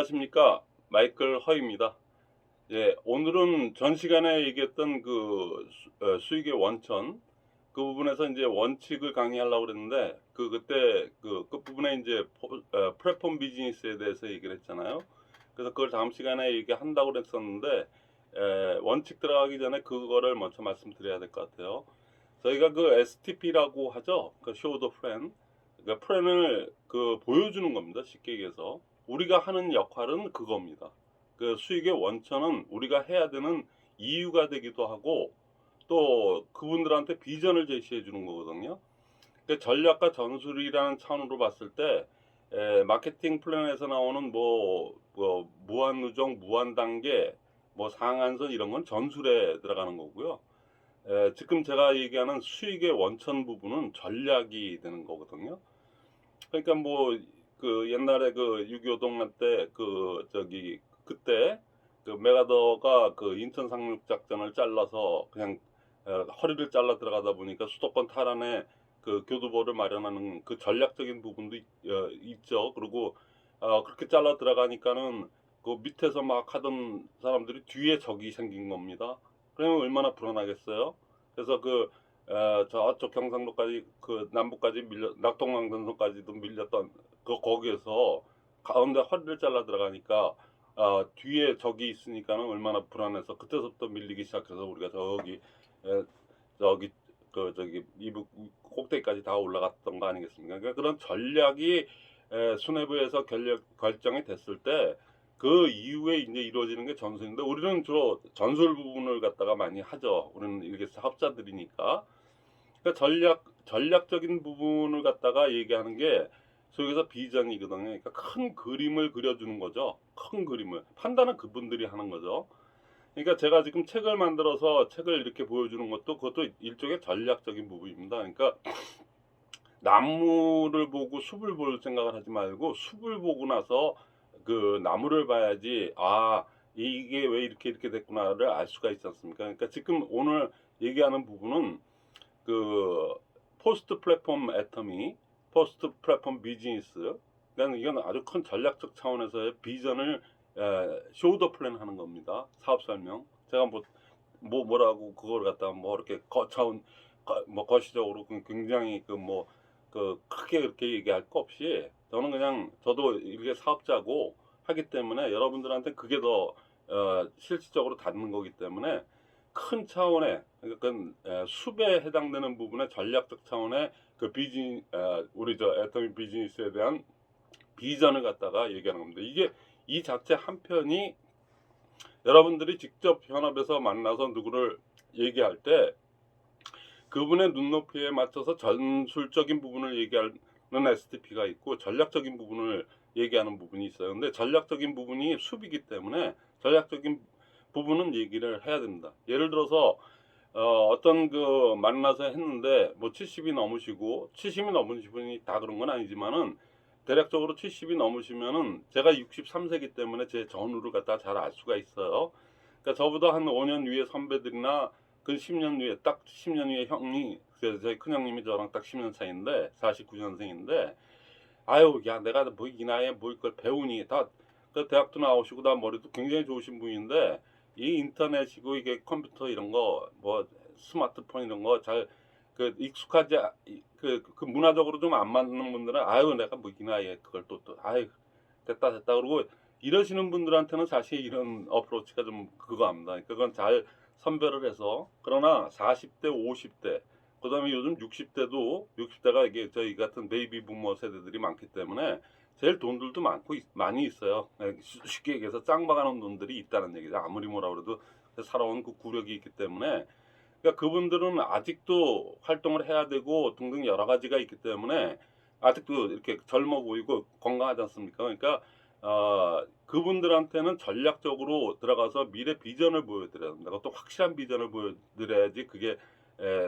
안녕하십니까, 마이클 허입니다. 예, 오늘은 전 시간에 얘기했던 수익의 원천 그 부분에서 이제 원칙을 강의하려고 그랬는데 그때 그 끝부분에 이제 플랫폼 비즈니스에 대해서 얘기를 했잖아요. 그래서 그걸 다음 시간에 얘기한다고 그랬었는데 원칙 들어가기 전에 그거를 먼저 말씀드려야 될 것 같아요. 저희가 그 STP라고 하죠. 그 Show the Plan. 그러니까 플랜을 보여주는 겁니다. 쉽게 얘기해서. 우리가 하는 역할은 그겁니다. 그 수익의 원천은 우리가 해야 되는 이유가 되기도 하고 또 그분들한테 비전을 제시해 주는 거거든요. 그 전략과 전술이라는 차원으로 봤을 때 마케팅 플랜에서 나오는 무한 누적, 무한 단계, 뭐 상한선 이런 건 전술에 들어가는 거고요. 지금 제가 얘기하는 수익의 원천 부분은 전략이 되는 거거든요. 그러니까 뭐 그 옛날에 그 6.25 동란 때 그때 그 메가더가 그 인천 상륙 작전을 잘라서 그냥 허리를 잘라 들어가다 보니까 수도권 탈환에 그 교두보를 마련하는 그 전략적인 부분도 있죠. 그리고 그렇게 잘라 들어가니까는 그 밑에서 막 하던 사람들이 뒤에 적이 생긴 겁니다. 그러면 얼마나 불안하겠어요. 그래서 저쪽 경상도까지 그 남부까지 낙동강전선까지도 밀렸던 거기에서 가운데 허리를 잘라 들어가니까 뒤에 적이 있으니까는 얼마나 불안해서 그때서부터 밀리기 시작해서 우리가 에, 저기 저기 이북 꼭대기까지 다 올라갔던 거 아니겠습니까? 그러니까 그런 전략이 수뇌부에서 결정이 됐을 때 그 이후에 이제 이루어지는 게 전술인데 우리는 주로 전술 부분을 갖다가 많이 하죠. 우리는 이게 사업자들이니까. 그러니까 전략적인 부분을 갖다가 얘기하는 게 속에서 비전이거든요. 그러니까 큰 그림을 그려주는 거죠. 큰 그림을. 판단은 그분들이 하는 거죠. 그러니까 제가 지금 책을 만들어서 책을 이렇게 보여주는 것도 그것도 일종의 전략적인 부분입니다. 그러니까 나무를 보고 숲을 볼 생각을 하지 말고 숲을 보고 나서 그 나무를 봐야지 이게 왜 이렇게 됐구나를 알 수가 있지 않습니까? 그러니까 지금 오늘 얘기하는 부분은 그 포스트 플랫폼 애터미, 포스트 플랫폼 비즈니스. 그러니까 이건 아주 큰 전략적 차원에서의 비전을 쇼더 플랜 하는 겁니다. 사업 설명. 제가 뭐라고 그걸 갖다가 뭐 이렇게 거차원 뭐 거시적으로 굉장히 크게 그렇게 얘기할 거 없이 저는 그냥 저도 이게 사업자고 하기 때문에 여러분들한테 그게 더 실질적으로 닿는 거기 때문에 큰 차원의 그러니까 숲에 해당되는 부분의 전략적 차원의 우리 저 애터미 비즈니스에 대한 비전을 갖다가 얘기하는 겁니다. 이게 이 자체 한 편이 여러분들이 직접 현업에서 만나서 누구를 얘기할 때 그분의 눈높이에 맞춰서 전술적인 부분을 얘기하는 STP가 있고 전략적인 부분을 얘기하는 부분이 있어요. 근데 전략적인 부분이 숲이기 때문에 전략적인 부분은 얘기를 해야 됩니다. 예를 들어서 어떤 만나서 했는데 뭐 70이 넘으시고 70이 넘으신 분이 다 그런 건 아니지만은 대략적으로 70이 넘으시면은 제가 63세기 때문에 제 전후를 갖다 잘 알 수가 있어요. 그러니까 저보다 한 5년 위에 선배들이나 그 10년 위에 딱 10년 위에 형이 저희 큰형님이 저랑 딱 10년 차인데 49년생인데 아유 야 내가 뭐 이 나이에 뭐 이걸 배우니 그 대학도 나오시고 다 머리도 굉장히 좋으신 분인데 이 인터넷이고 이게 컴퓨터 이런 거 뭐 스마트폰 이런 거 잘 익숙하지 문화적으로 좀 안 맞는 분들은 아유 내가 뭐 이 나이에 그걸 또 아유 됐다 그러고 이러시는 분들한테는 사실 이런 어프로치가 좀 그거합니다. 그건 잘 선별을 해서 그러나 40대, 50대 그다음에 요즘 60대가 이게 저희 같은 베이비 부머 세대들이 많기 때문에 제일 돈들도 많이 있어요. 쉽게 얘기해서 짱박아놓은 돈들이 있다는 얘기죠. 아무리 뭐라 그래도 살아온 그 구력이 있기 때문에 그러니까 그분들은 아직도 활동을 해야 되고 등등 여러 가지가 있기 때문에 아직도 이렇게 젊어 보이고 건강하지 않습니까? 그러니까 그분들한테는 전략적으로 들어가서 미래 비전을 보여드려야 됩니다. 그것도 확실한 비전을 보여드려야지 그게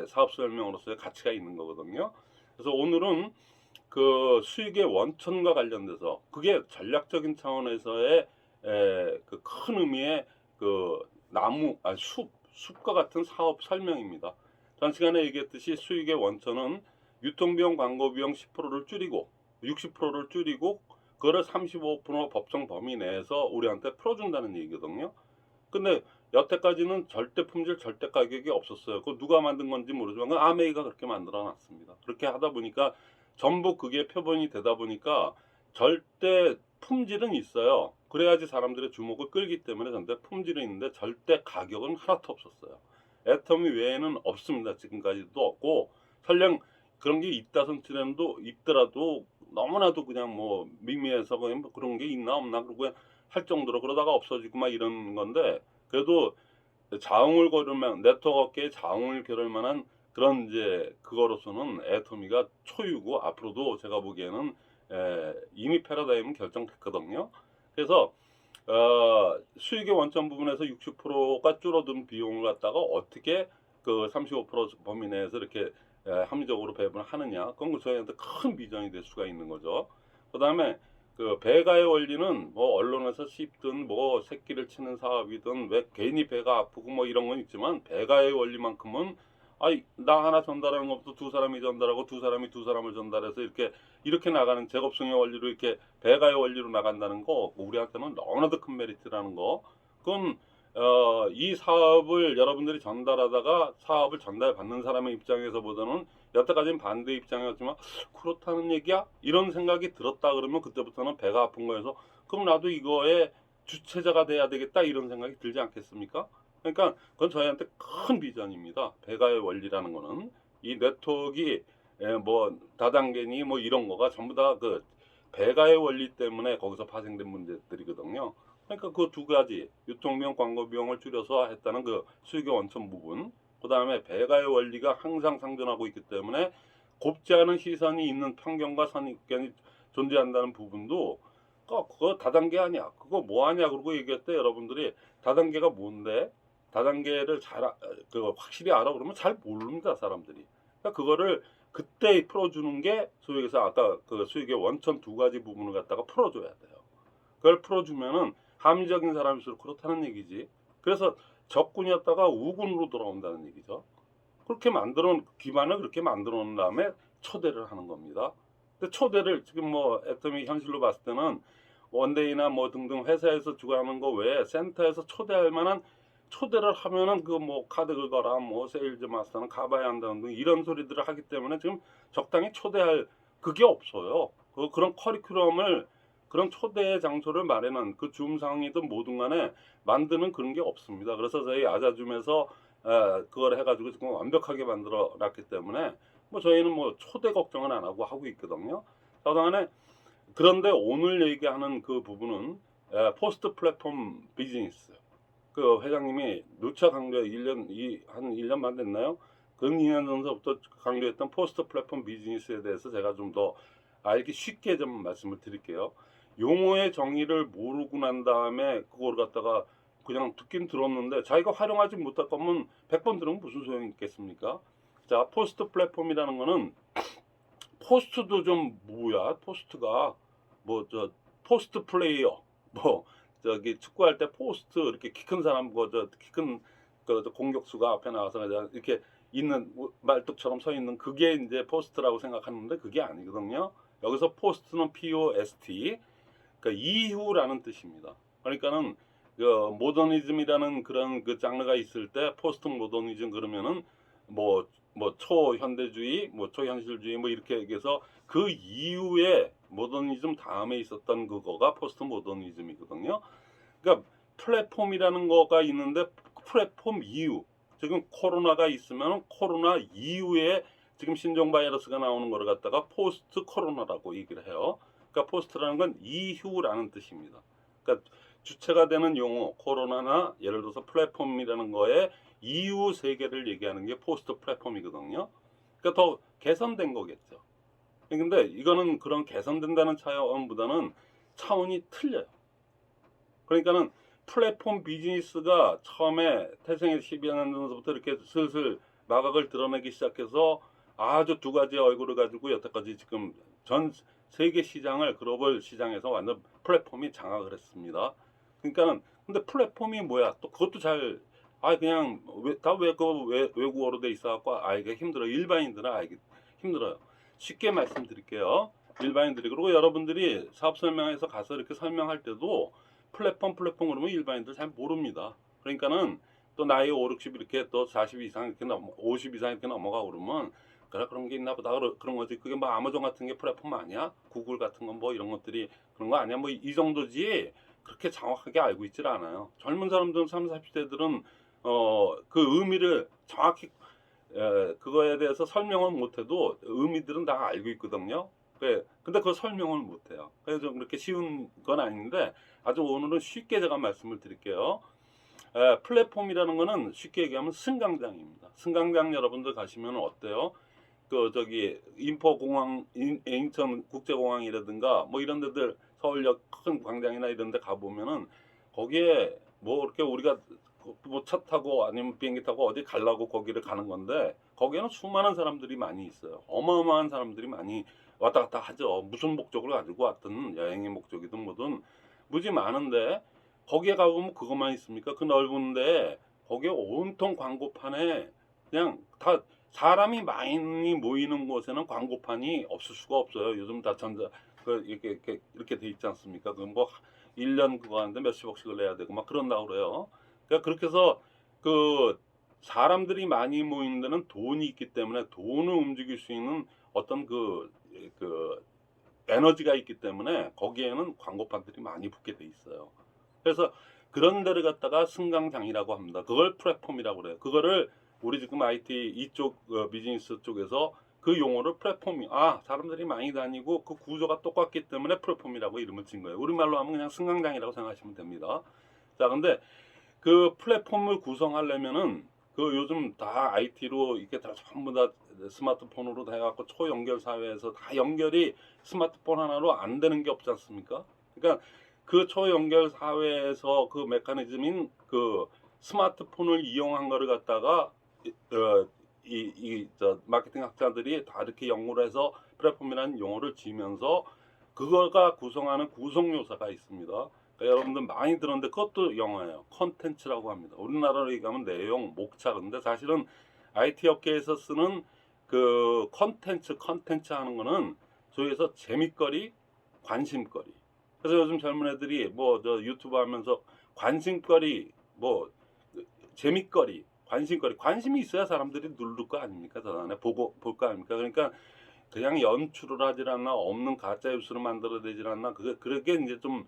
사업 설명으로서의 가치가 있는 거거든요. 그래서 오늘은 그 수익의 원천과 관련돼서 그게 전략적인 차원에서의 그 큰 의미의 그 숲과 같은 사업 설명입니다. 전 시간에 얘기했듯이 수익의 원천은 유통비용, 광고비용 10%를 줄이고 60%를 줄이고 그거를 35% 법정 범위 내에서 우리한테 풀어준다는 얘기거든요. 근데 여태까지는 절대 품질, 절대 가격이 없었어요. 그 누가 만든 건지 모르지만 그 아메이가 그렇게 만들어 놨습니다. 그렇게 하다 보니까 전부 그게 표본이 되다 보니까 절대 품질은 있어요. 그래야지 사람들의 주목을 끌기 때문에 절대 품질은 있는데 절대 가격은 하나도 없었어요. 애터미 외에는 없습니다. 지금까지도 없고, 설령 그런 게 있다 손치라도 있더라도 너무나도 그냥 뭐 미미해서 그냥 뭐 그런 게 있나 없나 그러고 할 정도로 그러다가 없어지고 막 이런 건데, 그래도 자웅을 걸을 만한, 네트워크 업계의 자웅을 겨룰 만한 그런 이제 그거로서는 애터미가 초유고, 앞으로도 제가 보기에는 이미 패러다임은 결정됐거든요. 그래서 수익의 원점 부분에서 60%가 줄어든 비용을 갖다가 어떻게 그 35% 범위 내에서 이렇게 합리적으로 배분을 하느냐, 그건 저희한테 큰 비전이 될 수가 있는 거죠. 그 다음에 그 배가의 원리는 뭐 언론에서 씹든 뭐 새끼를 치는 사업이든 왜 괜히 배가 아프고 뭐 이런 건 있지만, 배가의 원리만큼은 아이 나 하나 전달하는 것도 두 사람이 전달하고 두 사람이 두 사람을 전달해서 이렇게 나가는 제곱성의 원리로 이렇게 배가의 원리로 나간다는 거, 우리한테는 너무나도 큰 메리트라는 거. 그건 이 사업을 여러분들이 전달하다가 사업을 전달받는 사람의 입장에서 보다는 여태까지는 반대 입장이었지만 그렇다는 얘기야? 이런 생각이 들었다 그러면 그때부터는 배가 아픈 거여서 그럼 나도 이거의 주체자가 돼야 되겠다 이런 생각이 들지 않겠습니까? 그러니까 그건 저희한테 큰 비전입니다. 배가의 원리라는 거는 이 네트워크가 뭐 다단계니 뭐 이런 거가 전부 다 그 배가의 원리 때문에 거기서 파생된 문제들이거든요. 그러니까 그 두 가지 유통비용, 광고비용을 줄여서 했다는 그 수익의 원천 부분, 그 다음에 배가의 원리가 항상 상존하고 있기 때문에 곱지 않은 시선이 있는 편견과 선입견이 존재한다는 부분도 그거 다단계 아니야, 그거 뭐 하냐 그러고 얘기할 때 여러분들이 다단계가 뭔데, 다단계를 그 확실히 알아 그러면 잘 모릅니다 사람들이. 그러니까 그거를 그때 풀어주는 게 소위 해서 아까 그 수익의 원천 두 가지 부분을 갖다가 풀어줘야 돼요. 그걸 풀어주면은 합리적인 사람일수록 그렇다는 얘기지. 그래서 적군이었다가 우군으로 돌아온다는 얘기죠. 그렇게 기반을 그렇게 만들어 놓은 다음에 초대를 하는 겁니다. 근데 초대를 지금 뭐 애터미 현실로 봤을 때는 원데이나 뭐 등등 회사에서 주관하는 거 외에 센터에서 초대할 만한, 초대를 하면은 그 뭐 카드 긁어라, 뭐 세일즈 마스터는 가봐야 한다는 등 이런 소리들을 하기 때문에 지금 적당히 초대할 그게 없어요. 그런 커리큘럼을, 그런 초대의 장소를 마련한 그 줌 상이든 뭐든 간에 만드는 그런 게 없습니다. 그래서 저희 아자줌에서 그걸 해가지고 지금 완벽하게 만들어 놨기 때문에 뭐 저희는 뭐 초대 걱정은 안 하고 있거든요. 그동안에, 그런데 오늘 얘기하는 그 부분은 포스트 플랫폼 비즈니스. 그 회장님이 누차 강조해, 한 1년 반 됐나요? 근 2년 전부터 강조했던 포스트 플랫폼 비즈니스에 대해서 제가 좀 더 알기 쉽게 좀 말씀을 드릴게요. 용어의 정의를 모르고 난 다음에 그걸 갖다가 그냥 듣긴 들었는데 자기가 활용하지 못할 거면 100번 들으면 무슨 소용이 있겠습니까? 자, 포스트 플랫폼이라는 거는, 포스트도 좀 뭐야? 포스트가 뭐 저 포스트 플레이어, 뭐 저기 축구할 때 포스트 이렇게 키 큰 사람 키큰 그 공격수가 앞에 나와서 그냥 이렇게 있는 말뚝처럼 서 있는 그게 이제 포스트라고 생각하는데 그게 아니거든요. 여기서 포스트는 POST, 그러니까 이후라는 뜻입니다. 그러니까는 그 모더니즘이라는 그런 그 장르가 있을 때 포스트 모더니즘 그러면은 뭐 초현대주의, 뭐 초현실주의 뭐 이렇게 얘기해서 그 이후에 모더니즘 다음에 있었던 그거가 포스트 모더니즘이거든요. 그러니까 플랫폼이라는 거가 있는데 플랫폼 이후, 지금 코로나가 있으면 코로나 이후에 지금 신종 바이러스가 나오는 거를 갖다가 포스트 코로나라고 얘기를 해요. 그러니까 포스트라는 건 이후라는 뜻입니다. 그러니까 주체가 되는 용어, 코로나나 예를 들어서 플랫폼이라는 거에 이후 세계를 얘기하는 게 포스트 플랫폼이거든요. 그러니까 더 개선된 거겠죠. 근데 이거는 그런 개선된다는 차원보다는 차원이 틀려요. 그러니까는 플랫폼 비즈니스가 처음에 태생의 12년 전부터 이렇게 슬슬 마각을 드러내기 시작해서 아주 두 가지 얼굴을 가지고 여태까지 지금 전 세계 시장을, 글로벌 시장에서 완전 플랫폼이 장악을 했습니다. 그러니까는 근데 플랫폼이 뭐야? 또 그것도 그냥 외국어로 돼 있어갖고 알기 힘들어. 일반인들은 알기 힘들어요. 쉽게 말씀드릴게요. 일반인들이. 그리고 여러분들이 사업 설명회에서 가서 이렇게 설명할 때도 플랫폼 그러면 일반인들 잘 모릅니다. 그러니까는 또 나이 5, 60 이렇게 또 40 이상 이렇게 50 이상 이렇게 넘어가고 그러면 그래 그런 게 있나 보다 그런 거지. 그게 뭐 아마존 같은 게 플랫폼 아니야? 구글 같은 건 뭐 이런 것들이 그런 거 아니야? 뭐 이 정도지. 그렇게 정확하게 알고 있질 않아요. 젊은 사람들은 30, 40대들은 그 의미를 정확히 그거에 대해서 설명은 못해도 의미들은 다 알고 있거든요. 근데 그 설명을 못해요. 그래서 좀 그렇게 쉬운 건 아닌데 아주 오늘은 쉽게 제가 말씀을 드릴게요. 플랫폼이라는 거는 쉽게 얘기하면 승강장입니다. 승강장 여러분들 가시면 어때요? 그 저기 인포공항, 인천 국제공항이라든가 뭐 이런 데들 서울역 큰 광장이나 이런 데 가보면은 거기에 뭐 이렇게 우리가 뭐 차 타고 아니면 비행기 타고 어디 가려고 거기를 가는 건데 거기에는 수많은 사람들이 많이 있어요. 어마어마한 사람들이 많이 왔다 갔다 하죠. 무슨 목적을 가지고 왔든 여행의 목적이든 뭐든 무지 많은데 거기에 가보면 그것만 있습니까? 그 넓은데 거기에 온통 광고판에 그냥 다 사람이 많이 모이는 곳에는 광고판이 없을 수가 없어요. 요즘 다 이렇게 돼 있지 않습니까? 그럼 뭐 1년 그거 하는데 몇십억씩을 내야 되고 막 그런다고 그래요. 그러니까 그렇게 해서 그 사람들이 많이 모이는 데는 돈이 있기 때문에 돈을 움직일 수 있는 어떤 그 에너지가 있기 때문에 거기에는 광고판들이 많이 붙게 돼 있어요. 그래서 그런 데를 갖다가 승강장이라고 합니다. 그걸 플랫폼이라고 그래요. 그거를 우리 지금 IT 이쪽 비즈니스 쪽에서 그 용어를 플랫폼이 사람들이 많이 다니고 그 구조가 똑같기 때문에 플랫폼이라고 이름을 진 거예요. 우리말로 하면 그냥 승강장이라고 생각하시면 됩니다. 자, 근데 그 플랫폼을 구성하려면은 그 요즘 다 IT로 이렇게 다 전부 다 스마트폰으로 다 해갖고 초연결 사회에서 다 연결이 스마트폰 하나로 안 되는 게 없지 않습니까? 그러니까 그 초연결 사회에서 그 메커니즘인 그 스마트폰을 이용한 거를 갖다가 마케팅 학자들이 다 이렇게 연구를 해서 플랫폼이라는 용어를 지면서 그거가 구성하는 구성 요소가 있습니다. 그러니까 여러분들 많이 들었는데 그것도 영어예요. 컨텐츠라고 합니다. 우리나라로 얘기하면 내용, 목차. 근데 사실은 IT 업계에서 쓰는 그 컨텐츠 하는 거는 저기에서 재밌거리, 관심거리. 그래서 요즘 젊은 애들이 뭐 저 유튜브 하면서 관심거리, 뭐 재밌거리, 관심거리, 관심이 있어야 사람들이 누를 거 아닙니까? 저 안에 보고 볼 거 아닙니까? 그러니까 그냥 연출을 하질 않나, 없는 가짜 뉴스를 만들어내질 않나, 그게 이제 좀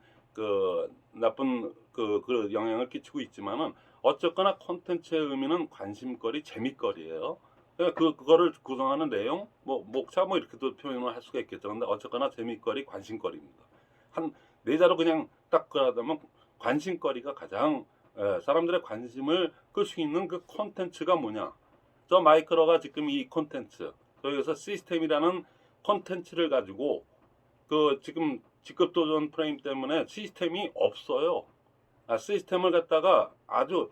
나쁜 그 영향을 끼치고 있지만은 어쨌거나 콘텐츠의 의미는 관심거리, 재밌거리예요. 그러니까 그거를 구성하는 내용, 뭐 목차 뭐 이렇게도 표현을 할 수가 있겠죠. 근데 어쨌거나 재밌거리, 관심거리입니다. 한 네 자로 그냥 딱 그러다면 관심거리가 가장 사람들의 관심을 끌 수 있는 그 콘텐츠가 뭐냐? 저 마이크로가 지금 이 콘텐츠, 여기서 시스템이라는 콘텐츠를 가지고 그 지금 직급 도전 프레임 때문에 시스템이 없어요. 시스템을 갖다가 아주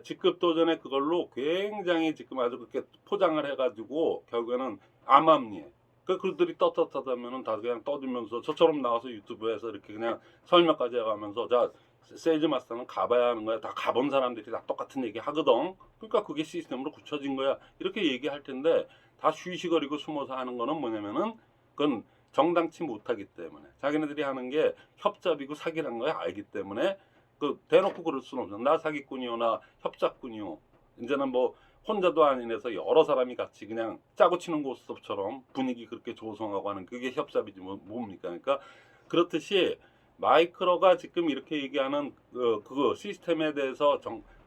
직급 도전의 그걸로 굉장히 지금 아주 그렇게 포장을 해가지고 결국에는 암암리에 그들이 떳떳하다면은 다 그냥 떠들면서 저처럼 나와서 유튜브에서 이렇게 그냥 설명까지 해가면서 자 세일즈 마스터는 가봐야 하는 거야. 다 가본 사람들이 다 똑같은 얘기 하거든. 그러니까 그게 시스템으로 굳혀진 거야. 이렇게 얘기할 텐데 다 쉬쉬거리고 숨어서 하는 거는 뭐냐면은 그건 정당치 못하기 때문에 자기네들이 하는 게 협잡이고 사기라는 걸 알기 때문에 대놓고 그럴 수는 없어. 나 사기꾼이요, 나 협잡꾼이요. 이제는 뭐 혼자도 아니라서 여러 사람이 같이 그냥 짜고 치는 고스톱처럼 분위기 그렇게 조성하고 하는 그게 협잡이지 뭡니까? 그러니까 그렇듯이 마이크로가 지금 이렇게 얘기하는 그거 시스템에 대해서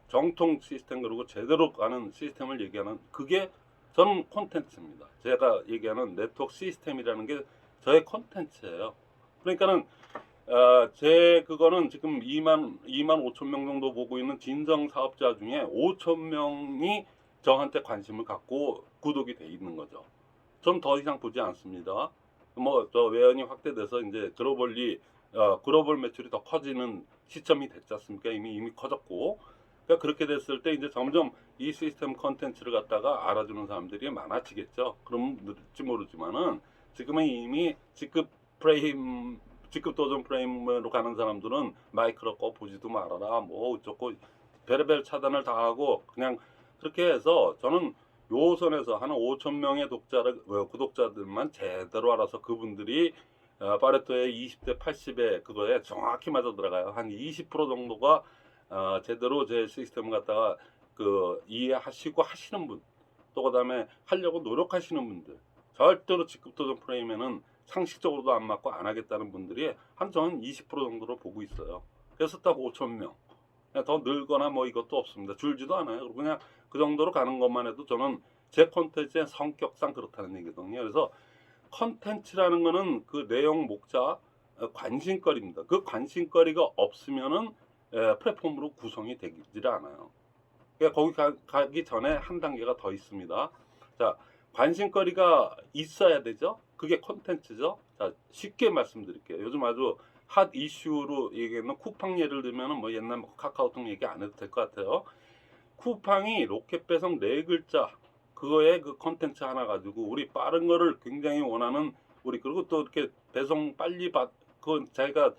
정통 시스템 그리고 제대로 가는 시스템을 얘기하는 그게 저는 콘텐츠입니다. 제가 얘기하는 네트워크 시스템이라는 게 저의 콘텐츠예요. 그러니까는 제 그거는 지금 2만 5천 명 정도 보고 있는 진정 사업자 중에 5천 명이 저한테 관심을 갖고 구독이 돼 있는 거죠. 전 더 이상 보지 않습니다. 뭐 저 외연이 확대돼서 이제 글로벌 매출이 더 커지는 시점이 됐지 않습니까? 이미 커졌고. 그러니까 그렇게 됐을 때 이제 점점 이 시스템 컨텐츠를 갖다가 알아주는 사람들이 많아지겠죠. 그럼 늘지 모르지만은 지금은 이미 직급 도전 프레임으로 가는 사람들은 마이크로 꺼 보지도 말아라 뭐 어쩌고 별의별 차단을 다 하고 그냥 그렇게 해서 저는 요 선에서 한 5천 명의 구독자들만 제대로 알아서 그분들이 파레토의 20대 80에 그거에 정확히 맞아 들어가요. 한 20% 정도가 제대로 제 시스템을 갖다가 그 이해하시고 하시는 분, 또 그다음에 하려고 노력하시는 분들, 절대로 직급 도전 프레임에는 상식적으로도 안 맞고 안 하겠다는 분들이 한 저는 20% 정도로 보고 있어요. 그래서 딱 5천 명. 그냥 더 늘거나 뭐 이것도 없습니다. 줄지도 않아요. 그냥 그 정도로 가는 것만 해도 저는 제 콘텐츠의 성격상 그렇다는 얘기거든요. 그래서 컨텐츠라는 거는 그 내용 목자 관심거리입니다. 그 관심거리가 없으면은 플랫폼으로 구성이 되질 않아요. 그러니까 거기 가기 전에 한 단계가 더 있습니다. 자, 관심거리가 있어야 되죠. 그게 콘텐츠죠. 자, 쉽게 말씀드릴게요. 요즘 아주 핫 이슈로 얘기하는 쿠팡 예를 들면은 뭐 옛날 뭐 카카오톡 얘기 안 해도 될 것 같아요. 쿠팡이 로켓 배송 네 글자 그거에 그 컨텐츠 하나 가지고 우리 빠른 거를 굉장히 원하는 우리 그리고 또 이렇게 배송 빨리 받 그건 자기가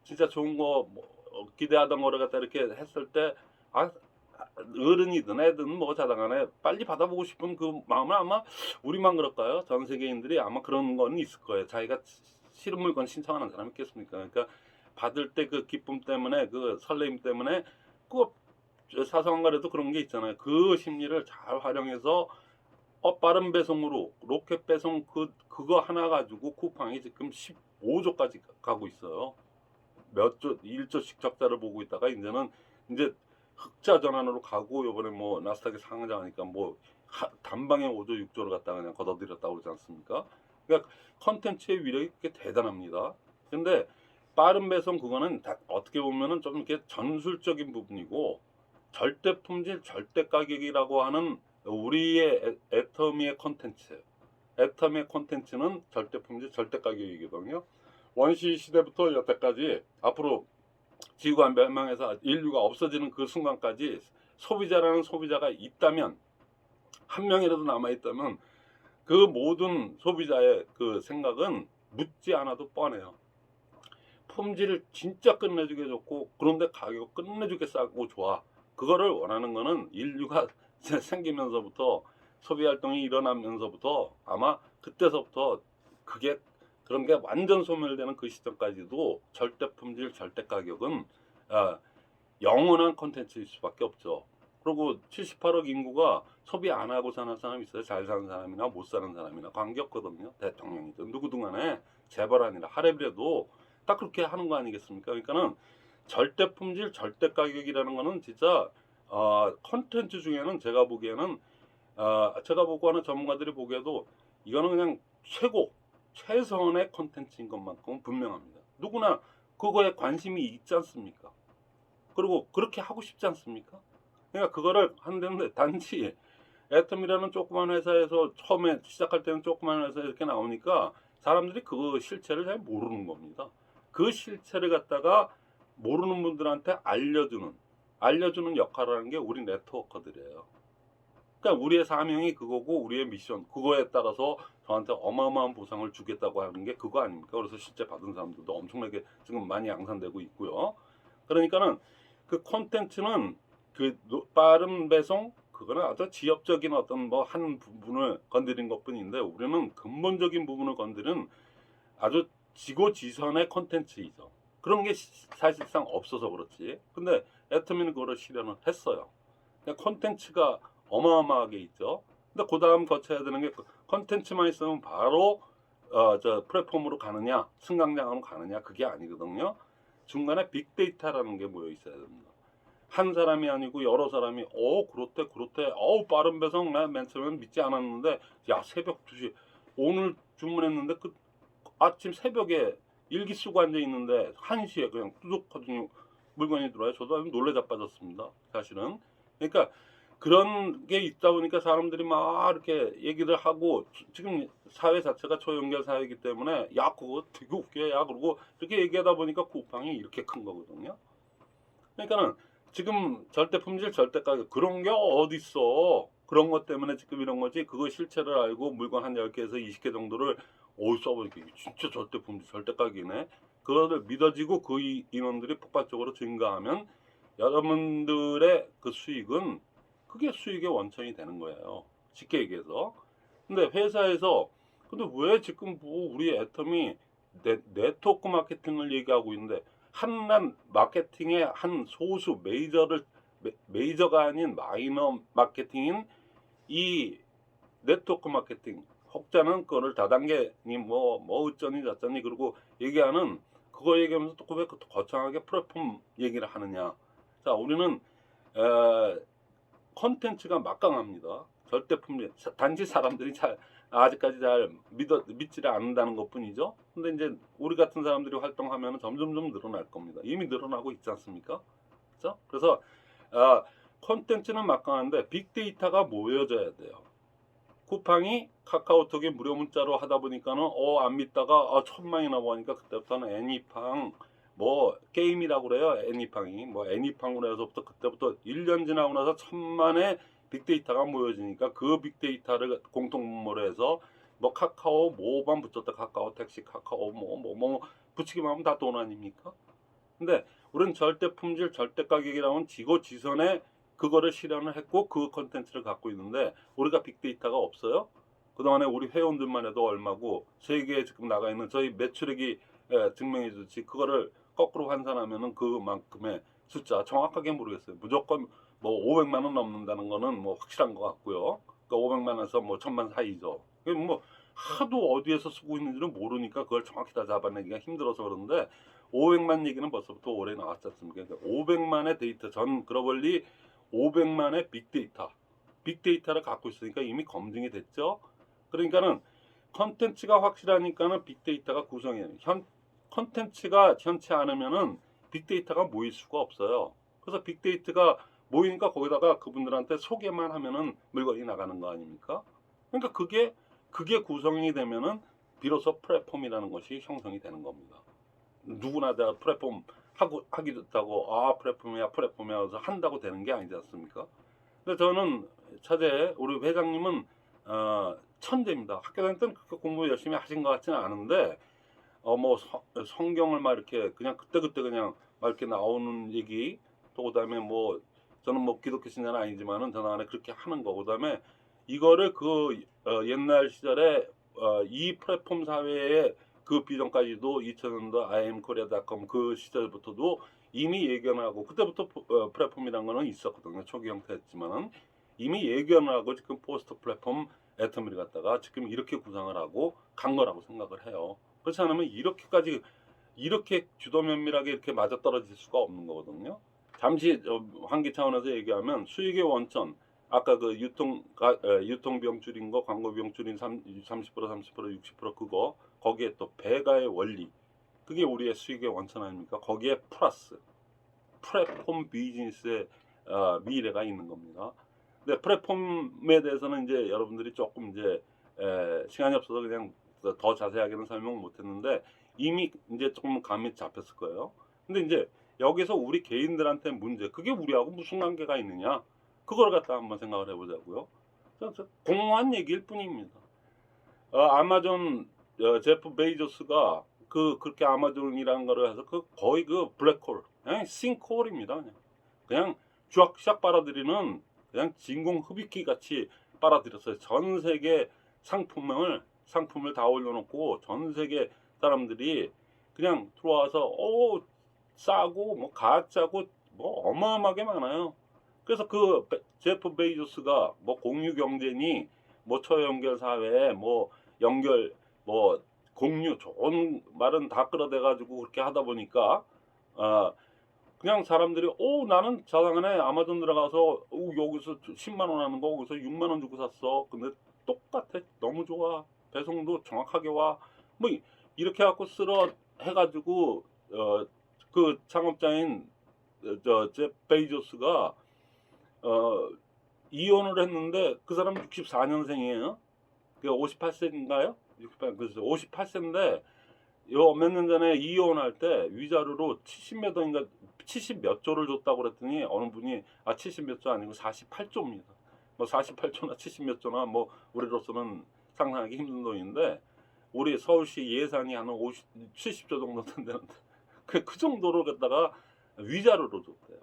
진짜 좋은 거뭐 기대하던 거를 갖다 이렇게 했을 때 아, 어른이든 애든 뭐 자당간에 빨리 받아보고 싶은 그 마음은 아마 우리만 그럴까요? 전 세계인들이 아마 그런 건 있을 거예요. 자기가 싫은 물건 신청하는 사람이 있겠습니까? 그러니까 받을 때 그 기쁨 때문에 그 설레임 때문에 그 사소한 거라도 그런 게 있잖아요. 그 심리를 잘 활용해서 빠른 배송으로 로켓 배송 그거 하나 가지고 쿠팡이 지금 15조까지 가고 있어요. 몇 조, 1조씩 적자를 보고 있다가 이제는 이제 흑자 전환으로 가고 요번에 뭐 나스닥에 상장하니까 뭐 단방에 5조, 6조를 갖다가 그냥 걷어들였다고 그러지 않습니까? 그러니까 컨텐츠의 위력이 꽤 대단합니다. 근데 빠른 배송 그거는 다 어떻게 보면은 좀 이렇게 전술적인 부분이고 절대 품질, 절대 가격이라고 하는 우리의 애터미의 컨텐츠. 애터미의 컨텐츠는 절대 품질, 절대 가격이거든요. 원시 시대부터 여태까지 앞으로 지구가 멸망해서 인류가 없어지는 그 순간까지 소비자라는 소비자가 있다면 한 명이라도 남아있다면 그 모든 소비자의 그 생각은 묻지 않아도 뻔해요. 품질을 진짜 끝내주게 좋고 그런데 가격 끝내주게 싸고 좋아. 그거를 원하는 거는 인류가 생기면서부터 소비 활동이 일어나면서부터 아마 그때서부터 그게 그런 게 완전 소멸되는 그 시점까지도 절대 품질, 절대 가격은 영원한 컨텐츠일 수밖에 없죠. 그리고 78억 인구가 소비 안 하고 사는 사람이 있어요. 잘 사는 사람이나 못 사는 사람이나 관계없거든요. 대통령이든 누구든 간에 재벌 아니라 하랩이라도 딱 그렇게 하는 거 아니겠습니까? 그러니까는 절대 품질, 절대 가격이라는 거는 진짜 컨텐츠 중에는 제가 보기에는 제가 보고 하는 전문가들이 보기에도 이거는 그냥 최선의 컨텐츠인 것만큼은 분명합니다. 누구나 그거에 관심이 있지 않습니까? 그리고 그렇게 하고 싶지 않습니까? 그러니까 그거를 한다는데 단지 애텀이라는 조그만 회사에서 처음에 시작할 때는 조그만 회사 이렇게 나오니까 사람들이 그 실체를 잘 모르는 겁니다. 그 실체를 갖다가 모르는 분들한테 알려주는 역할을 하는 게 우리 네트워커들이에요. 그러니까 우리의 사명이 그거고 우리의 미션 그거에 따라서 저한테 어마어마한 보상을 주겠다고 하는 게 그거 아닙니까? 그래서 실제 받은 사람들도 엄청나게 지금 많이 양산되고 있고요. 그러니까는 그 콘텐츠는 그 빠른 배송 그거는 아주 지엽적인 어떤 뭐 한 부분을 건드린 것뿐인데 우리는 근본적인 부분을 건드린 아주 지고지선의 콘텐츠이죠. 그런 게 사실상 없어서 그렇지. 근데 애터미는 그거를 실현을 했어요. 콘텐츠가 어마어마하게 있죠. 근데 그 다음 거쳐야 되는 게 콘텐츠만 있으면 바로 저 플랫폼으로 가느냐, 승강장으로 가느냐 그게 아니거든요. 중간에 빅데이터라는 게 모여 있어야 됩니다. 한 사람이 아니고 여러 사람이 그렇대 빠른 배송 나 맨 처음엔 믿지 않았는데 야 새벽 2시 오늘 주문했는데 그 아침 새벽에 일기 쓰고 앉아 있는데 1시에 그냥 뚜둑하더니 물건이 들어와요. 저도 아주 놀래 자빠졌습니다. 사실은. 그러니까 그런 게 있다 보니까 사람들이 막 이렇게 얘기를 하고 지금 사회 자체가 초연결 사회이기 때문에 야 그거 되게 웃겨 야 그러고 이렇게 얘기하다 보니까 쿠팡이 이렇게 큰 거거든요. 그러니까는 지금 절대 품질 절대 가격 그런 게 어딨어. 그런 것 때문에 지금 이런 거지. 그거 실체를 알고 물건 한 10개에서 20개 정도를 써보니까 진짜 절대 품질 절대 가격이네. 그거를 믿어지고 그 인원들이 폭발적으로 증가하면 여러분들의 그 수익은 그게 수익의 원천이 되는 거예요. 쉽게 얘기해서. 근데 회사에서 근데 왜 지금 뭐 우리 애텀이 네트워크 마케팅을 얘기하고 있는데 한낱 마케팅의 한 소수 메이저가 아닌 마이너 마케팅인 이 네트워크 마케팅 혹자는 그거를 다단계니 뭐 어쩌니 저쩌니 그러고 얘기하는 그거 얘기하면서 또 왜 거창하게 플랫폼 얘기를 하느냐. 자, 우리는 컨텐츠가 막강합니다. 절대품 단지 사람들이 아직까지 잘 믿지를 않는다는 것뿐이죠. 근데 이제 우리 같은 사람들이 활동하면 점점점 늘어날 겁니다. 이미 늘어나고 있지 않습니까? 그렇죠? 그래서 컨텐츠는 막강한데 빅데이터가 모여져야 돼요. 쿠팡이 카카오톡에 무료 문자로 하다 보니까는 안 믿다가 1,000만이 나오니까 그때부터는 애니팡 뭐 게임이라고 그래요. 애니팡이 뭐 애니팡으로 해서부터 그때부터 1년 지나고 나서 1,000만의 빅데이터가 모여지니까 그 빅데이터를 공통분모로 해서 뭐 카카오 뭐만 붙였다. 카카오 택시 카카오 뭐 붙이기만 하면 다 돈 아닙니까? 근데 우리는 절대 품질 절대 가격이라는 지고지선에 그거를 실현을 했고 그 컨텐츠를 갖고 있는데 우리가 빅데이터가 없어요. 그동안에 우리 회원들만 해도 얼마고 세계에 지금 나가 있는 저희 매출액이 증명해 주지 그거를 거꾸로 환산하면은 그만큼의 숫자 정확하게 모르겠어요. 무조건 뭐 500만 원 넘는다는 거는 뭐 확실한 것 같고요. 그러니까 500만 원에서 뭐 1,000만 사이죠. 뭐 하도 어디에서 쓰고 있는지는 모르니까 그걸 정확히 다 잡아내기가 힘들어서 그런데 500만 얘기는 벌써부터 올해 나왔지 않습니까? 그러니까 500만의 데이터 전 글로벌리 500만의 빅데이터를 갖고 있으니까 이미 검증이 됐죠. 그러니까는 컨텐츠가 확실하니까는 빅데이터가 구성해요. 컨텐츠가 현치 않으면은 빅데이터가 모일 수가 없어요. 그래서 빅데이터가 모이니까 거기다가 그분들한테 소개만 하면은 물건이 나가는 거 아닙니까? 그러니까 그게 구성이 되면은 비로소 플랫폼이라는 것이 형성이 되는 겁니다. 누구나 다 플랫폼 하기 좋다고 플랫폼이야 해서 한다고 되는 게 아니지 않습니까? 근데 저는 차제 우리 회장님은 천재입니다. 학교 다닐 때는 그렇게 공부 열심히 하신 것 같지는 않은데 뭐 성경을 막 이렇게 그냥 그때 그냥 막 이렇게 나오는 얘기 또 그다음에 뭐 저는 뭐 기독교 신자는 아니지만은 저는 안에 그렇게 하는 거 그다음에 이거를 옛날 시절에 이 플랫폼 사회에 그 비전까지도 2000년도 imkorea.com 그 시절부터도 이미 예견하고 그때부터 플랫폼이란 거는 있었거든요. 초기 형태였지만은 이미 예견을 하고 지금 포스트 플랫폼 애터미를 갖다가 지금 이렇게 구상을 하고 간 거라고 생각을 해요. 그렇지 않으면 이렇게 주도 면밀하게 이렇게 맞아떨어질 수가 없는 거거든요. 잠시 환기 차원에서 얘기하면 수익의 원천 아까 그 유통비용 줄인 거 광고비용 줄인 30% 60% 그거 거기에 또 배가의 원리 그게 우리의 수익의 원천 아닙니까? 거기에 플러스 플랫폼 비즈니스의 미래가 있는 겁니다. 근데 플랫폼에 대해서는 이제 여러분들이 조금 이제 시간이 없어서 그냥 더 자세하게는 설명 못했는데 이미 이제 조금 감이 잡혔을 거예요. 근데 이제 여기서 우리 개인들한테 문제 그게 우리하고 무슨 관계가 있느냐 그걸 갖다 한번 생각을 해보자고요. 공허한 얘기일 뿐입니다. 아마존 제프 베이조스가 그렇게 아마존이라는 거를 해서 거의 그 블랙홀, 그냥 싱크홀입니다. 그냥 쫙쫙 빨아들이는 그냥 진공 흡입기 같이 빨아들였어요. 전 세계 상품을 다 올려놓고 전 세계 사람들이 그냥 들어와서 싸고 뭐 가짜고 뭐 어마어마하게 많아요. 그래서 제프 베이조스가 뭐 공유 경제니 뭐 초연결 사회에 뭐 연결 뭐 공유 좋은 말은 다 끌어대 가지고 그렇게 하다 보니까 그냥 사람들이 나는 자상하네 아마존 들어가서 여기서 10만 원 하는 거 거기서 6만 원 주고 샀어. 근데 똑같아. 너무 좋아. 배송도 정확하게 와. 뭐 이렇게 갖고 해가지고 그 창업자인 제프 베이조스가 이혼을 했는데 그 사람 64년생이에요. 그 58세인가요? 68, 그래서 58세인데 요 몇 년 전에 이혼할 때 위자료로 70몇 원인가 70 몇 조를 줬다고 그랬더니 어느 분이 70 몇 조 아니고 48조입니다. 뭐 48조나 70 몇 조나 뭐 우리로서는 상상하기 힘든 돈인데 우리 서울시 예산이 한 70조 정도 된다는데 그 정도로 갖다가 위자료로 줬대요.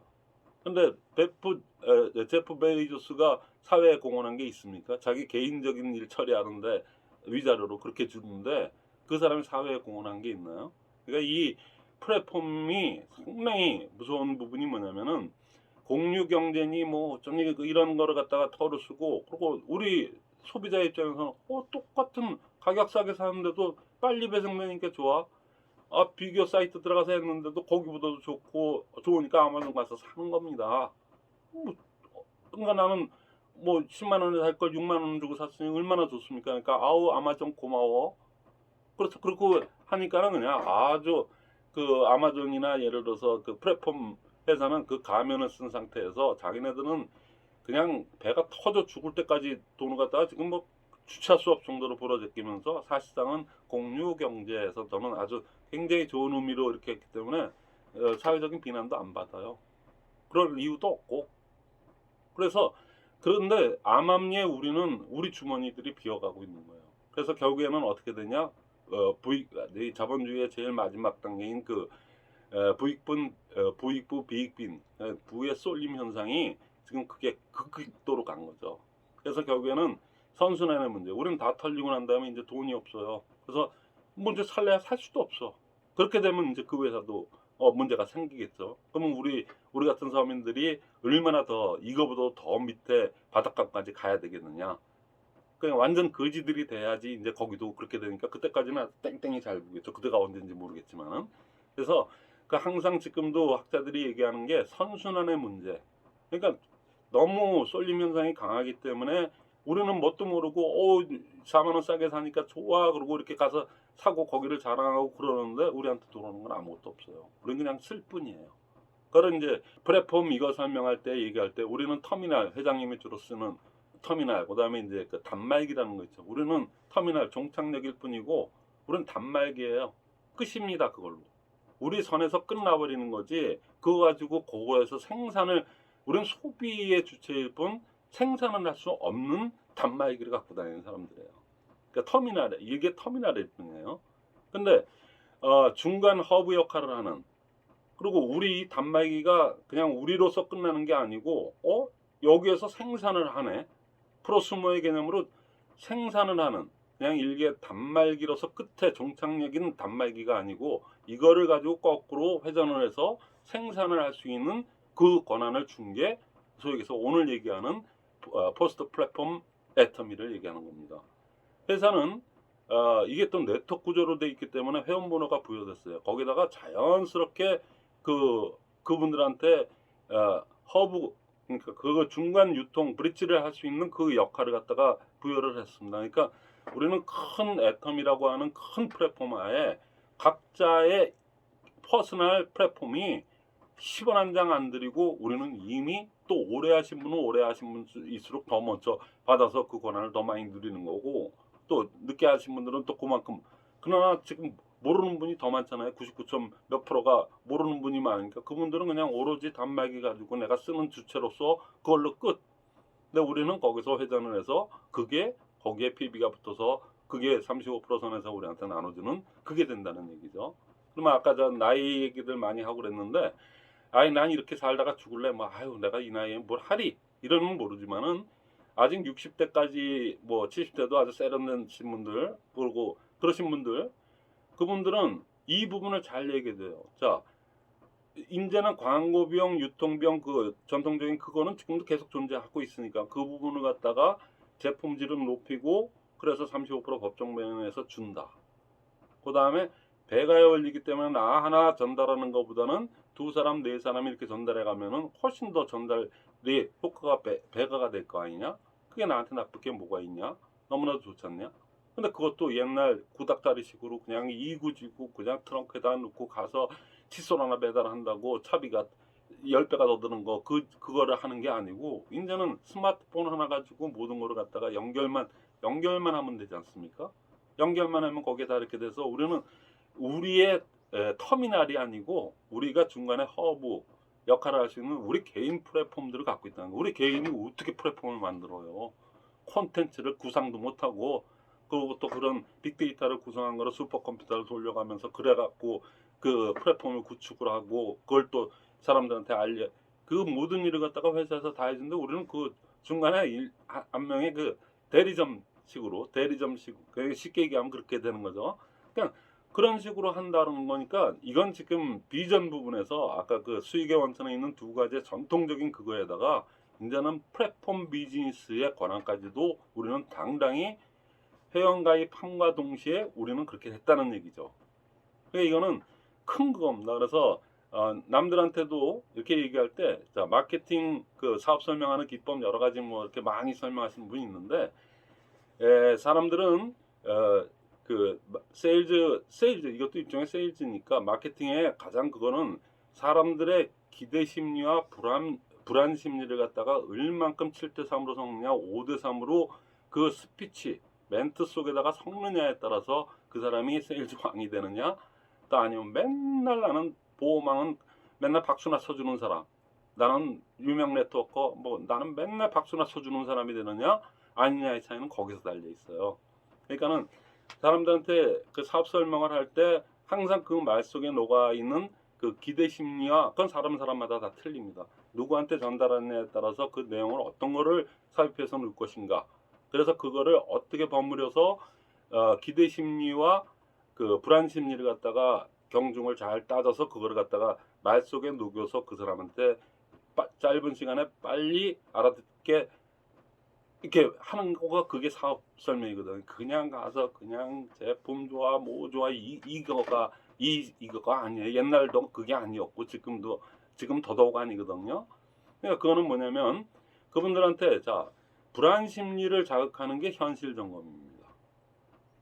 근데 제프 베이조스가 사회에 공헌한 게 있습니까? 자기 개인적인 일 처리하는데 위자료로 그렇게 주는데 그 사람이 사회에 공헌한 게 있나요? 그러니까 이 플랫폼이 상당히 무서운 부분이 뭐냐면은 공유 경쟁이 뭐 어쩌니 이런 거를 갖다가 털을 쓰고, 그리고 우리 소비자 입장에서는 똑같은 가격 싸게 사는데도 빨리 배송되니까 좋아. 아, 비교 사이트 들어가서 했는데도 거기보다도 좋고 좋으니까 아마존 가서 사는 겁니다. 뭐, 그러니까 나는 뭐 10만 원에 살 걸 6만 원 주고 샀으니 얼마나 좋습니까? 그러니까 아우 아마존 고마워. 그래서 그렇고 하니까는 그냥 아주 그 아마존이나 예를 들어서 그 플랫폼 회사는 그 가면을 쓴 상태에서 자기네들은 그냥 배가 터져 죽을 때까지 돈을 갖다가 지금 뭐 주체할 수 없을 정도로 부러제끼면서 사실상은 공유 경제에서 저는 아주 굉장히 좋은 의미로 이렇게 했기 때문에 사회적인 비난도 안 받아요. 그럴 이유도 없고. 그래서 그런데 암암리에 우리는 우리 주머니들이 비어가고 있는 거예요. 그래서 결국에는 어떻게 되냐? 이 자본주의의 제일 마지막 단계인 그 부익부 비익빈 부의 쏠림 현상이 지금 그게 극도로 간 거죠. 그래서 결국에는 선순환의 문제. 우리는 다 털리고 난 다음에 이제 돈이 없어요. 그래서 뭐 이제 살래야 살 수도 없어. 그렇게 되면 이제 그 회사도 문제가 생기겠죠. 그러면 우리 같은 서민들이 얼마나 더 이거보다 더 밑에 바닷가까지 가야 되겠느냐. 그냥 완전 거지들이 돼야지 이제 거기도 그렇게 되니까 그때까지는 땡땡이 잘 보겠죠. 그때가 언제인지 모르겠지만은. 그래서 그 항상 지금도 학자들이 얘기하는 게 선순환의 문제. 그러니까 너무 쏠림 현상이 강하기 때문에 우리는 뭣도 모르고 4만 원 싸게 사니까 좋아 그러고 이렇게 가서 사고 거기를 자랑하고 그러는데 우리한테 들어오는 건 아무것도 없어요. 우리는 그냥 쓸 뿐이에요. 그런 이제 플랫폼 이거 설명할 때 얘기할 때 우리는 터미널, 회장님이 주로 쓰는 터미널, 그다음에 이제 그 단말기라는 거 있죠. 우리는 터미널 종착역일 뿐이고 우리는 단말기예요. 끝입니다, 그걸로. 우리 선에서 끝나버리는 거지. 그거 가지고 그거에서 생산을, 우리는 소비의 주체일 뿐 생산을 할 수 없는 단말기를 갖고 다니는 사람들이에요. 그러니까 터미널, 이게 터미널일 뿐이에요. 근데 중간 허브 역할을 하는, 그리고 우리 단말기가 그냥 우리로서 끝나는 게 아니고 여기에서 생산을 하네. 프로수머의 개념으로 생산을 하는, 그냥 일개 단말기로서 끝에 종착역인 단말기가 아니고 이거를 가지고 거꾸로 회전을 해서 생산을 할 수 있는 그 권한을 준 게 소위 얘기해서 오늘 얘기하는 포스트 플랫폼 애터미를 얘기하는 겁니다. 회사는 이게 또 네트워크 구조로 돼 있기 때문에 회원번호가 부여됐어요. 거기다가 자연스럽게 그분들한테 허브, 그러니까 그 중간 유통 브릿지를 할 수 있는 그 역할을 갖다가 부여를 했습니다. 그러니까 우리는 큰 애텀이라고 하는 큰 플랫폼 하에 각자의 퍼스널 플랫폼이 10원 한 장 안 들이고 우리는 이미 또 오래 하신 분은 오래 하신 분일수록 더 먼저 받아서 그 권한을 더 많이 누리는 거고, 또 늦게 하신 분들은 또 그만큼. 그러나 지금 모르는 분이 더 많잖아요. 99점 몇 프로가 모르는 분이 많으니까 그분들은 그냥 오로지 단말기 가지고 내가 쓰는 주체로서 그걸로 끝. 근데 우리는 거기서 회전을 해서 그게 거기에 PB가 붙어서 그게 35% 선에서 우리한테 나눠주는 그게 된다는 얘기죠. 그러면 아까 전 나이 얘기들 많이 하고 그랬는데, 아이 난 이렇게 살다가 죽을래, 뭐 아유 내가 이 나이에 뭘 하리 이러면 모르지만은 아직 60대까지 뭐 70대도 아주 세련된 분들, 그리고 그러신 분들, 그분들은 이 부분을 잘 얘기해야 돼요. 자, 이제는 광고 비용, 유통 비용, 그 전통적인 그거는 지금도 계속 존재하고 있으니까 그 부분을 갖다가 제품질은 높이고 그래서 35% 법정 면에서 준다. 그 다음에 배가에 올리기 때문에 나 하나 전달하는 것보다는 두 사람, 네 사람이 이렇게 전달해 가면은 훨씬 더 전달이 효과가 배가가 될 거 아니냐? 그게 나한테 나쁠 게 뭐가 있냐? 너무나도 좋지 않냐? 근데 그것도 옛날 구닥다리식으로 그냥 이구지구 그냥 트렁크에다 넣고 가서 칫솔 하나 배달한다고 차비가 10배가 더 드는 거, 그거를 하는 게 아니고 이제는 스마트폰 하나 가지고 모든 거를 갖다가 연결만 하면 되지 않습니까? 연결만 하면 거기에 다 이렇게 돼서 우리는 우리의 터미널이 아니고 우리가 중간에 허브 역할을 할 수 있는 우리 개인 플랫폼들을 갖고 있다는 거. 우리 개인이 어떻게 플랫폼을 만들어요? 콘텐츠를 구상도 못하고, 그리고 또 그런 빅데이터를 구성한 거를 슈퍼컴퓨터를 돌려가면서 그래갖고 그 플랫폼을 구축을 하고 그걸 또 사람들한테 그 모든 일을 갖다가 회사에서 다 해주는데 우리는 그 중간에 한 명의 그 대리점식 쉽게 얘기하면 그렇게 되는 거죠. 그냥 그런 식으로 한다는 거니까 이건 지금 비전 부분에서 아까 그 수익의 원천에 있는 두 가지의 전통적인 그거에다가 이제는 플랫폼 비즈니스의 권한까지도 우리는 당당히 회원가입함과 동시에 우리는 그렇게 했다는 얘기죠. 그러니까 이거는 큰 겁니다. 그래서 남들한테도 이렇게 얘기할 때, 자, 마케팅 그 사업 설명하는 기법 여러 가지 뭐 이렇게 많이 설명하시는 분이 있는데, 사람들은 그 세일즈 이것도 일종의 세일즈니까 마케팅의 가장 그거는 사람들의 기대 심리와 불안 심리를 갖다가 얼만큼 7대3으로 섞느냐 5대3으로 그 스피치 멘트 속에다가 섞느냐에 따라서 그 사람이 세일즈 왕이 되느냐, 또 아니면 맨날 나는 보호망은 맨날 박수나 쳐주는 사람, 나는 유명 네트워커 뭐 나는 맨날 박수나 쳐주는 사람이 되느냐 아니냐의 차이는 거기서 달려 있어요. 그러니까는 사람들한테 그 사업 설명을 할 때 항상 그 말 속에 녹아 있는 그 기대 심리와 그건 사람마다 다 틀립니다. 누구한테 전달하느냐에 따라서 그 내용을 어떤 거를 삽입해서 넣을 것인가. 그래서 그거를 어떻게 버무려서 기대 심리와 그 불안 심리를 갖다가 경중을 잘 따져서 그거를 갖다가 말 속에 녹여서 그 사람한테 짧은 시간에 빨리 알아듣게 이렇게 하는 거가 그게 사업 설명이거든. 그냥 가서 그냥 제품 좋아 뭐 좋아 이거가 아니에요. 옛날도 그게 아니었고 지금 더더욱 아니거든요. 그러니까 그거는 뭐냐면 그분들한테 자 불안 심리를 자극하는 게 현실 점검입니다.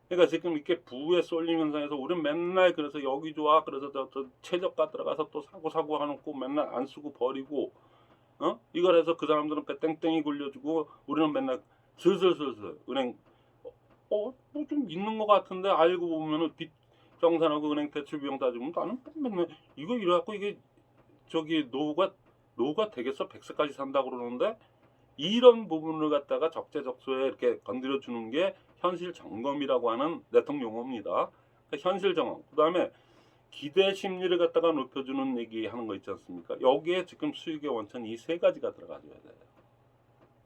그러니까 지금 이렇게 부에 쏠림 현상에서 우리는 맨날 그래서 여기 좋아 그래서 저 최저가 들어가서 또 사고 해놓고 맨날 안 쓰고 버리고 이걸 해서 그 사람들은 배 땡땡이 굴려주고 우리는 맨날 슬슬슬슬 은행 뭐 좀 있는 것 같은데 알고 보면은 빚 정산하고 은행 대출 비용 따지면 나는 맨날 이거 이래갖고 이게 저기 노후가 되겠어 100세까지 산다고 그러는데 이런 부분을 갖다가 적재적소에 이렇게 건드려 주는 게 현실 점검이라고 하는 내통 용어입니다. 그러니까 현실 점검. 그다음에 기대 심리를 갖다가 높여주는 얘기하는 거 있지 않습니까? 여기에 지금 수익의 원천 이 세 가지가 들어가줘야 돼요.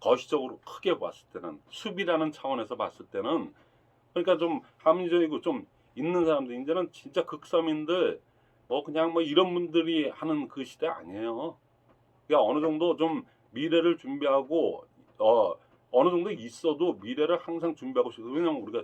거시적으로 크게 봤을 때는 수비라는 차원에서 봤을 때는 그러니까 좀 합리적이고 좀 있는 사람들 이제는 진짜 극서민들 뭐 그냥 뭐 이런 분들이 하는 그 시대 아니에요. 그러니까 어느 정도 좀 미래를 준비하고 어느 정도 있어도 미래를 항상 준비하고 싶어요. 왜냐면 우리가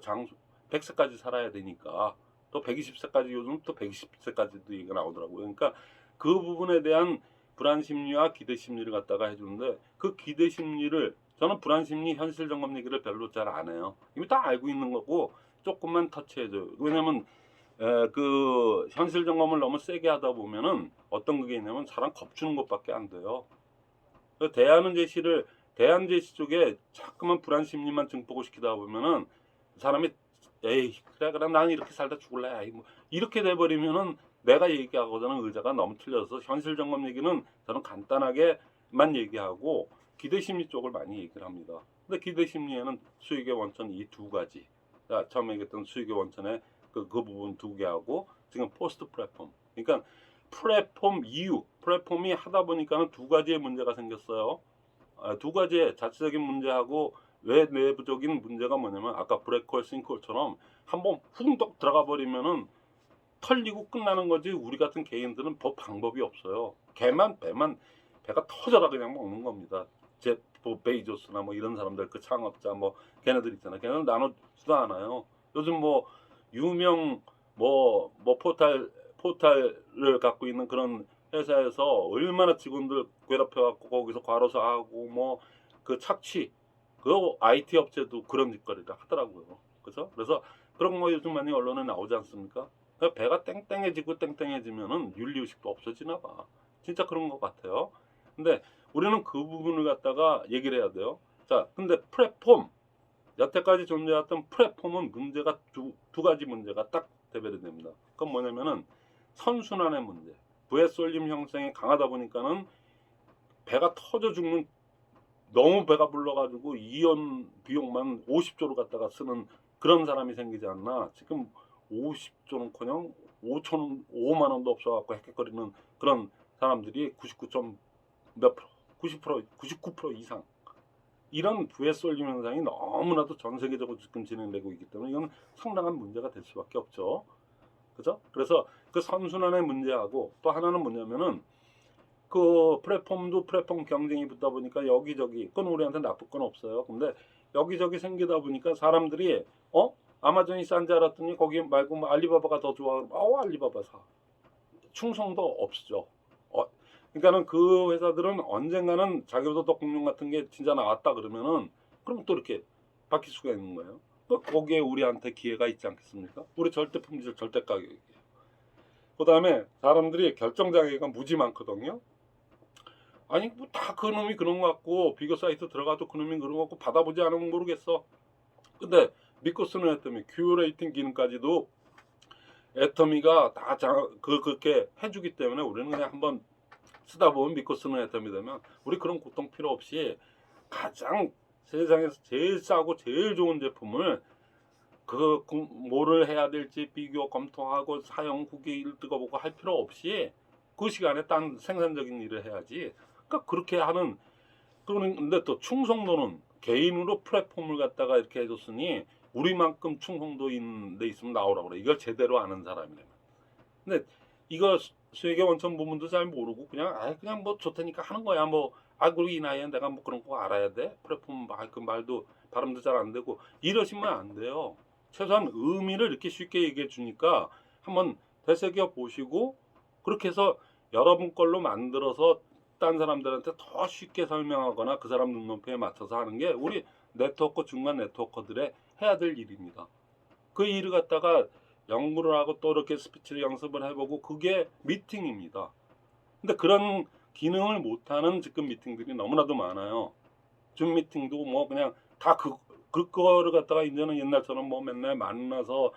100세까지 살아야 되니까 또 120세까지 요즘 또 120세까지도 얘기가 나오더라고요. 그러니까 그 부분에 대한 불안 심리와 기대 심리를 갖다가 해주는데 그 기대 심리를 저는 불안 심리 현실 점검 얘기를 별로 잘 안 해요. 이미 다 알고 있는 거고 조금만 터치해줘요. 왜냐면 그 현실 점검을 너무 세게 하다 보면은 어떤 그게 있냐면 사람 겁주는 것밖에 안 돼요. 대안 제시 쪽에 자꾸만 불안 심리만 증폭을 시키다 보면은 사람이 에이 그래 난 이렇게 살다 죽을래 뭐 이렇게 돼버리면은 내가 얘기하고자는 의자가 너무 틀려서 현실 점검 얘기는 저는 간단하게만 얘기하고 기대 심리 쪽을 많이 얘기를 합니다. 근데 기대 심리에는 수익의 원천 이 두 가지, 처음에 얘기했던 수익의 원천에 그 부분 두 개하고 지금 포스트 플랫폼. 그러니까 플랫폼이 하다 보니까는 두 가지의 문제가 생겼어요. 두 가지의 자체적인 문제하고 왜 내부적인 문제가 뭐냐면 아까 블랙홀 싱크홀처럼 한번 훅 들어가 버리면은 털리고 끝나는 거지. 우리 같은 개인들은 방법이 없어요. 배가 터져라 그냥 먹는 겁니다. 뭐 베이조스나 뭐 이런 사람들 그 창업자 뭐 걔네들 있잖아. 걔네들 나눠주지도 않아요. 요즘 뭐 유명 뭐 포탈을 갖고 있는 그런 회사에서 얼마나 직원들 괴롭혀갖고 거기서 과로사하고 뭐 그 착취 그 IT 업체도 그런 짓거리를 하더라고요. 그래서 그런 거 요즘 많이 언론에 나오지 않습니까? 그러니까 배가 땡땡해지면은 윤리의식도 없어지나 봐. 진짜 그런 것 같아요. 근데 우리는 그 부분을 갖다가 얘기를 해야 돼요. 자, 근데 여태까지 존재했던 플랫폼은 문제가 두 가지 문제가 딱 대별이 됩니다. 그건 뭐냐면은 선순환의 문제. 부의 쏠림 형성이 강하다 보니까는 배가 터져 죽는 너무 배가 불러가지고 이연 비용만 50조를 갖다가 쓰는 그런 사람이 생기지 않나. 지금 50조는커녕 5만 원도 없어갖고 헥헥거리는 그런 사람들이 몇 프로, 90%, 99% 이상 이런 부의 쏠림 현상이 너무나도 전 세계적으로 지금 진행되고 있기 때문에 이건 상당한 문제가 될 수밖에 없죠. 그죠? 그래서 그 선순환의 문제하고 또 하나는 뭐냐면은 그 플랫폼도 플랫폼 경쟁이 붙다 보니까 여기저기 그건 우리한테 나쁠 건 없어요. 근데 여기저기 생기다 보니까 사람들이 아마존이 싼 줄 알았더니 거기 말고 뭐 알리바바가 더 좋아. 알리바바 사. 충성도 없죠. 그러니까는 그 회사들은 언젠가는 자기도덕 공룡 같은 게 진짜 나왔다 그러면은 그럼 또 이렇게 바뀔 수가 있는 거예요. 거기에 우리한테 기회가 있지 않겠습니까? 우리 절대 품질 절대 가격이에요. 그 다음에 사람들이 결정장애가 무지 많거든요. 아니 뭐 다 그놈이 그런 거 같고 비교 사이트 들어가도 그놈이 그런 거 같고 받아보지 않으면 모르겠어. 근데 믿고 쓰는 애터미 큐레이팅 기능까지도 애터미가 다 그렇게 해주기 때문에 우리는 그냥 한번 쓰다 보면 믿고 쓰는 애터미 되면 우리 그런 고통 필요 없이 가장 세상에서 제일 싸고 제일 좋은 제품을 뭐를 해야 될지 비교 검토하고 사용 후기를 뜯어보고 할 필요 없이 그 시간에 딴 생산적인 일을 해야지. 그러니까 그렇게 하는 근데 또 충성도는 개인으로 플랫폼을 갖다가 이렇게 해줬으니 우리만큼 충성도 있는 데 있으면 나오라고 그래. 이걸 제대로 아는 사람이라면. 근데 이거 수익의 원천 부분도 잘 모르고 그냥 뭐 좋다니까 하는 거야. 그리고 이 나이에 내가 뭐 그런 거 알아야 돼? 플랫폼 그 말도 발음도 잘 안 되고 이러시면 안 돼요. 최소한 의미를 이렇게 쉽게 얘기해 주니까 한번 되새겨 보시고 그렇게 해서 여러분 걸로 만들어서 딴 사람들한테 더 쉽게 설명하거나 그 사람 눈높이에 맞춰서 하는 게 우리 네트워커 중간 네트워커들의 해야 될 일입니다. 그 일을 갖다가 연구를 하고 또 이렇게 스피치를 연습을 해보고 그게 미팅입니다. 근데 그런 기능을 못하는 지금 미팅들이 너무나도 많아요. 줌 미팅도 뭐 그냥 다 그거를 갖다가 이제는 옛날처럼 뭐 맨날 만나서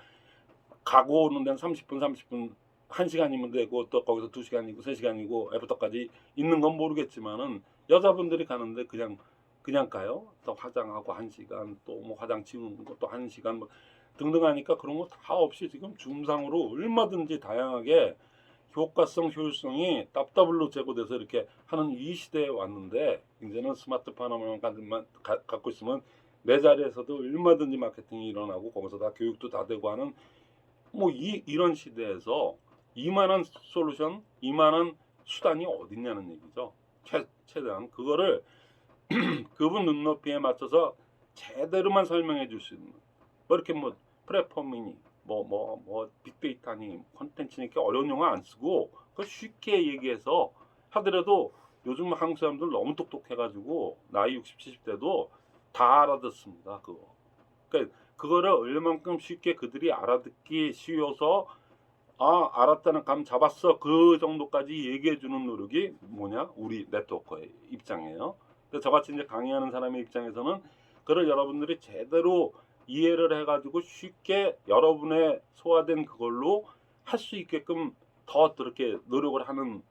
가고 오는 데는 30분 1시간이면 되고 또 거기서 2시간이고 3시간이고 애프터까지 있는 건 모르겠지만은 여자분들이 가는데 그냥 가요. 또 화장하고 1시간 또 뭐 화장 지우는 것도 1시간 뭐 등등 하니까 그런 거 다 없이 지금 줌상으로 얼마든지 다양하게 효과성 효율성이 답답으로 제고돼서 이렇게 하는 이 시대에 왔는데 이제는 스마트폰 하나만 갖고 있으면 내 자리에서도 얼마든지 마케팅이 일어나고 거기서 다 교육도 다 되고 하는 뭐 이런 시대에서 이만한 솔루션, 이만한 수단이 어딨냐는 얘기죠. 최대한 그거를 그분 눈높이에 맞춰서 제대로만 설명해 줄 수 있는 뭐 이렇게 뭐 플랫폼이니 뭐 빅데이터니 콘텐츠니 이렇게 어려운 용어 안 쓰고 그걸 쉽게 얘기해서 하더라도 요즘 한국 사람들 너무 똑똑해가지고 나이 60, 70대도 다 알아듣습니다. 그러니까 그거를 얼마만큼 쉽게 그들이 알아듣기 쉬워서 알았다는 감 잡았어 그 정도까지 얘기해 주는 노력이 뭐냐 우리 네트워커의 입장이에요. 근데 저같이 이제 강의하는 사람의 입장에서는 그걸 여러분들이 제대로 이해를 해가지고 쉽게 여러분의 소화된 그걸로 할 수 있게끔 더 그렇게 노력을 하는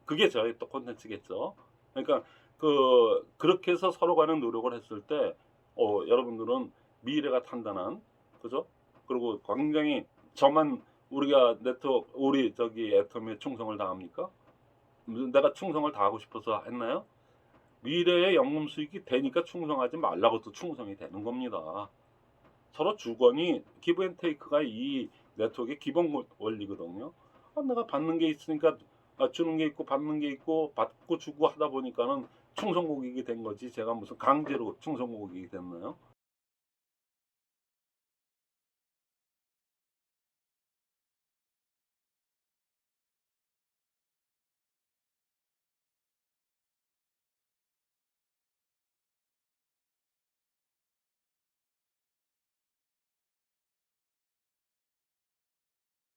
그게 저의 또 콘텐츠겠죠. 그러니까 그렇게 해서 서로 간에 노력을 했을 때 여러분들은 미래가 탄탄한 그죠? 그리고 굉장히 우리가 우리 저기 애터미에 충성을 다합니까? 내가 충성을 다하고 싶어서 했나요? 미래의 연금 수익이 되니까 충성하지 말라고 또 충성이 되는 겁니다. 서로 주거니 기브 앤 테이크가 이 네트워크의 기본 원리거든요. 내가 받는 게 있으니까 주는 게 있고 받는 게 있고 받고 주고 하다 보니까는 충성고객이 된 거지 제가 무슨 강제로 충성고객이 됐나요?